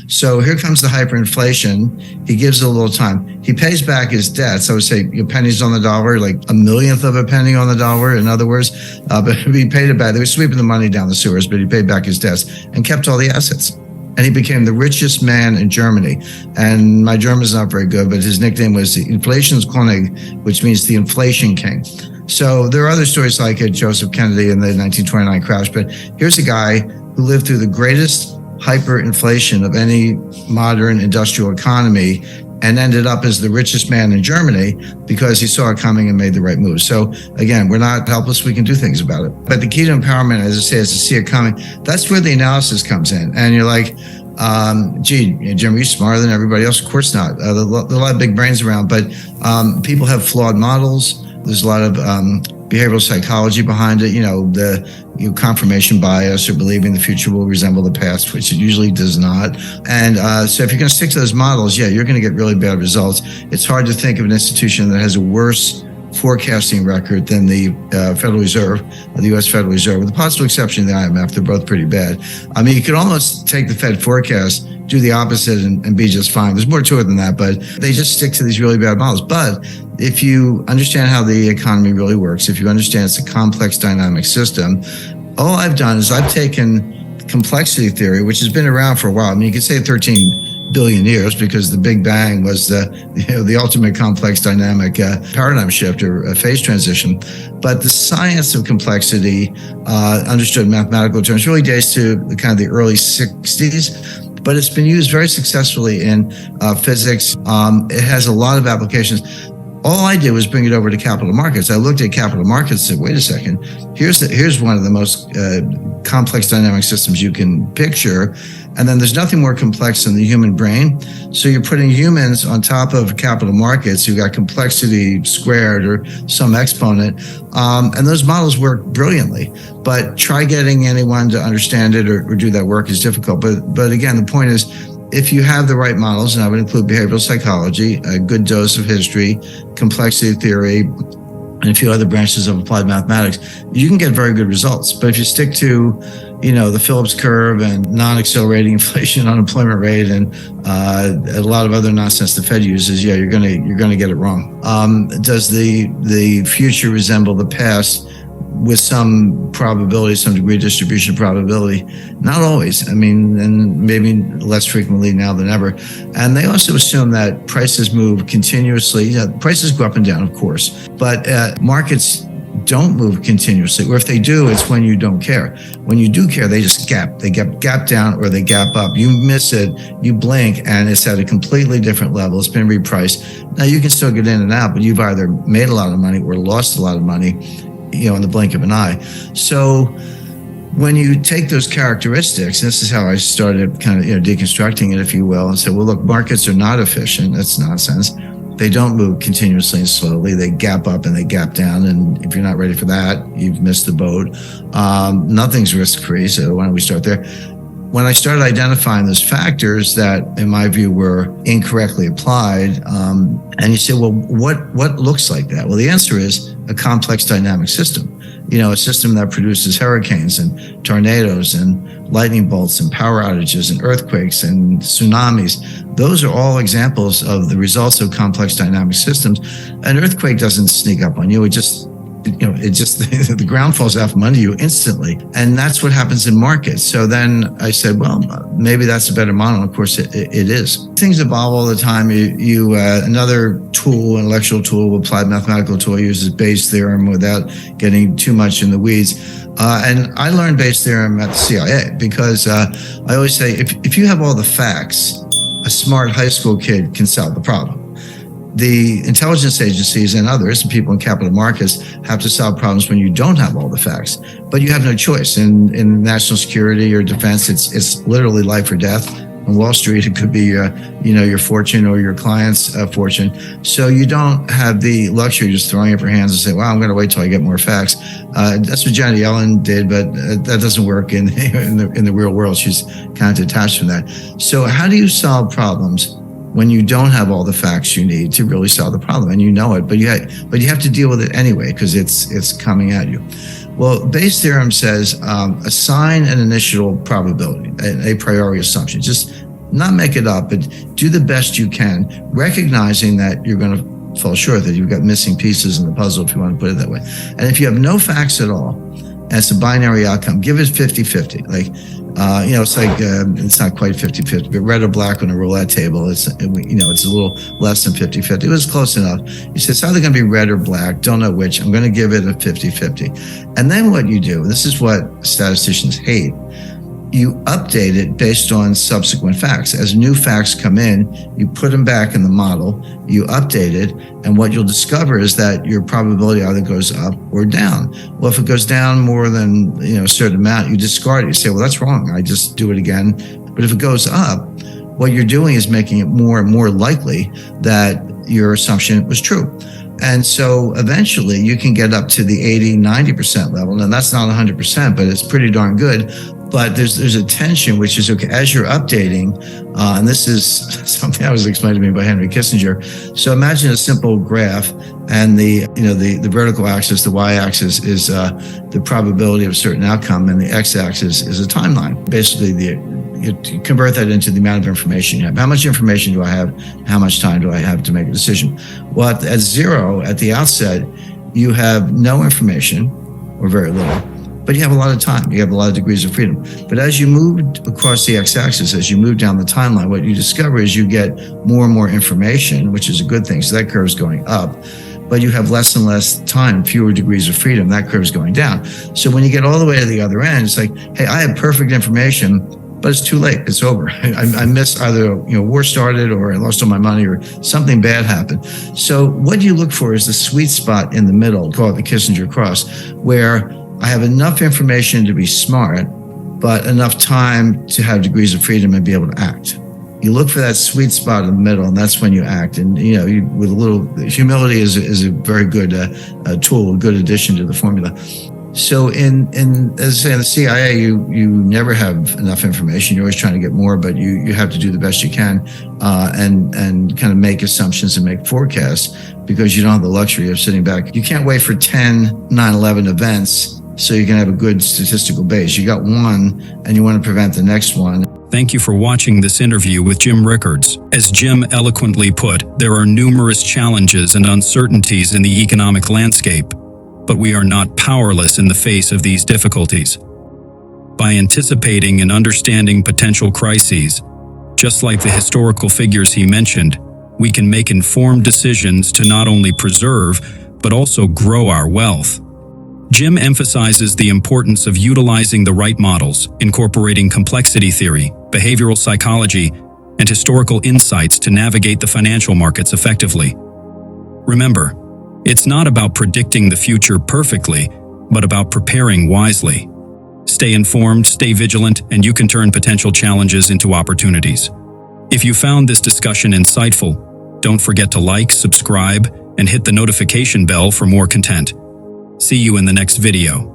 So here comes the hyperinflation. He gives it a little time. He pays back his debts. I would say pennies on the dollar, like a millionth of a penny on the dollar, in other words. But he paid it back. They were sweeping the money down the sewers, but he paid back his debts and kept all the assets. And he became the richest man in Germany. And my German's not very good, but his nickname was the Inflationskönig, which means the inflation king. So there are other stories like it, Joseph Kennedy in the 1929 crash. But here's a guy who lived through the greatest hyperinflation of any modern industrial economy and ended up as the richest man in Germany because he saw it coming and made the right move. So again, we're not helpless. We can do things about it. But the key to empowerment, as I say, is to see it coming. That's where the analysis comes in. And you're like, gee, Jim, are you smarter than everybody else? Of course not. There are a lot of big brains around, but people have flawed models. There's a lot of behavioral psychology behind it, the confirmation bias or believing the future will resemble the past, which it usually does not. And so if you're going to stick to those models, you're going to get really bad results. It's hard to think of an institution that has a worse forecasting record than the Federal Reserve, the U.S. Federal Reserve, with the possible exception of the IMF. They're both pretty bad. I mean, you could almost take the Fed forecast, do the opposite, and be just fine. There's more to it than that, but they just stick to these really bad models. But if you understand how the economy really works, if you understand it's a complex dynamic system, all I've done is I've taken complexity theory, which has been around for a while. I mean, you could say 13 billion years because the Big Bang was the ultimate complex dynamic paradigm shift or phase transition. But the science of complexity, understood in mathematical terms, really dates to the early 60s. But it's been used very successfully in physics. It has a lot of applications. All I did was bring it over to capital markets. I looked at capital markets and said, wait a second, here's one of the most complex dynamic systems you can picture. And then there's nothing more complex than the human brain. So you're putting humans on top of capital markets. You've got complexity squared or some exponent. And those models work brilliantly. But try getting anyone to understand it or do that work is difficult. But again, the point is, if you have the right models, and I would include behavioral psychology, a good dose of history, complexity theory, and a few other branches of applied mathematics, you can get very good results. But if you stick to, the Phillips curve and non-accelerating inflation, unemployment rate, and a lot of other nonsense the Fed uses, you're gonna get it wrong. Does the future resemble the past? With some probability, some degree of distribution of probability. Not always. I mean, and maybe less frequently now than ever. And they also assume that prices move continuously. Prices go up and down, of course, but markets don't move continuously. Or if they do, it's when you don't care. When you do care, they just gap. They gap down or they gap up. You miss it, you blink, and it's at a completely different level. It's been repriced. Now, you can still get in and out, but you've either made a lot of money or lost a lot of money in the blink of an eye. So when you take those characteristics, this is how I started deconstructing it, if you will, and said, well, look, markets are not efficient. That's nonsense. They don't move continuously and slowly. They gap up and they gap down. And if you're not ready for that, you've missed the boat. Nothing's risk-free. So why don't we start there? When I started identifying those factors that, in my view, were incorrectly applied, and you say, well, what looks like that? Well, the answer is a complex dynamic system. A system that produces hurricanes and tornadoes and lightning bolts and power outages and earthquakes and tsunamis. Those are all examples of the results of complex dynamic systems. An earthquake doesn't sneak up on you. The ground falls out from under you instantly. And that's what happens in markets. So then I said, well, maybe that's a better model. Of course, it is. Things evolve all the time. Another tool, intellectual tool, applied mathematical tool, uses Bayes' theorem without getting too much in the weeds. And I learned Bayes' theorem at the CIA because I always say, if you have all the facts, a smart high school kid can solve the problem. The intelligence agencies and others, and people in capital markets, have to solve problems when you don't have all the facts. But you have no choice. In national security or defense, it's literally life or death. On Wall Street, it could be your fortune or your client's fortune. So you don't have the luxury of just throwing up your hands and say, well, I'm going to wait till I get more facts. That's what Janet Yellen did, but that doesn't work in the real world. She's kind of detached from that. So how do you solve problems when you don't have all the facts you need to really solve the problem, and you know it, but you have to deal with it anyway because it's coming at you? Well, Bayes' theorem says assign an initial probability, a priori assumption. Just not make it up, but do the best you can, recognizing that you're going to fall short, that you've got missing pieces in the puzzle, if you want to put it that way. And if you have no facts at all, and it's a binary outcome, give it 50-50. Like, it's like, it's not quite 50-50, but red or black on a roulette table, it's a little less than 50-50. It was close enough. You say, it's either going to be red or black, don't know which, I'm going to give it a 50-50. And then what you do, this is what statisticians hate, you update it based on subsequent facts. As new facts come in, you put them back in the model, you update it, and what you'll discover is that your probability either goes up or down. Well, if it goes down more than a certain amount, you discard it. You say, well, that's wrong. I just do it again. But if it goes up, what you're doing is making it more and more likely that your assumption was true. And so eventually you can get up to the 80-90% level. Now that's not 100%, but it's pretty darn good. But there's a tension, which is, okay, as you're updating, and this is something that was explained to me by Henry Kissinger. So imagine a simple graph, and the vertical axis, the y-axis, is the probability of a certain outcome, and the x-axis is a timeline. Basically, you convert that into the amount of information you have. How much information do I have? How much time do I have to make a decision? Well, at zero, at the outset, you have no information, or very little. But you have a lot of time. You have a lot of degrees of freedom. But as you move across the x-axis, as you move down the timeline, what you discover is you get more and more information, which is a good thing. So that curve is going up. But you have less and less time, fewer degrees of freedom. That curve is going down. So when you get all the way to the other end, it's like, hey, I have perfect information, but it's too late. It's over. I missed either, war started, or I lost all my money, or something bad happened. So what you look for is the sweet spot in the middle, call it the Kissinger cross, where I have enough information to be smart, but enough time to have degrees of freedom and be able to act. You look for that sweet spot in the middle, and that's when you act. And with a little humility is a very good tool, a good addition to the formula. So in as I say, in the CIA, you never have enough information. You're always trying to get more, but you have to do the best you can, and kind of make assumptions and make forecasts, because you don't have the luxury of sitting back. You can't wait for 10 9/11 events so you can have a good statistical base. You got one, and you want to prevent the next one. Thank you for watching this interview with Jim Rickards. As Jim eloquently put, there are numerous challenges and uncertainties in the economic landscape, but we are not powerless in the face of these difficulties. By anticipating and understanding potential crises, just like the historical figures he mentioned, we can make informed decisions to not only preserve, but also grow our wealth. Jim emphasizes the importance of utilizing the right models, incorporating complexity theory, behavioral psychology, and historical insights to navigate the financial markets effectively. Remember, it's not about predicting the future perfectly, but about preparing wisely. Stay informed, stay vigilant, and you can turn potential challenges into opportunities. If you found this discussion insightful, don't forget to like, subscribe, and hit the notification bell for more content. See you in the next video.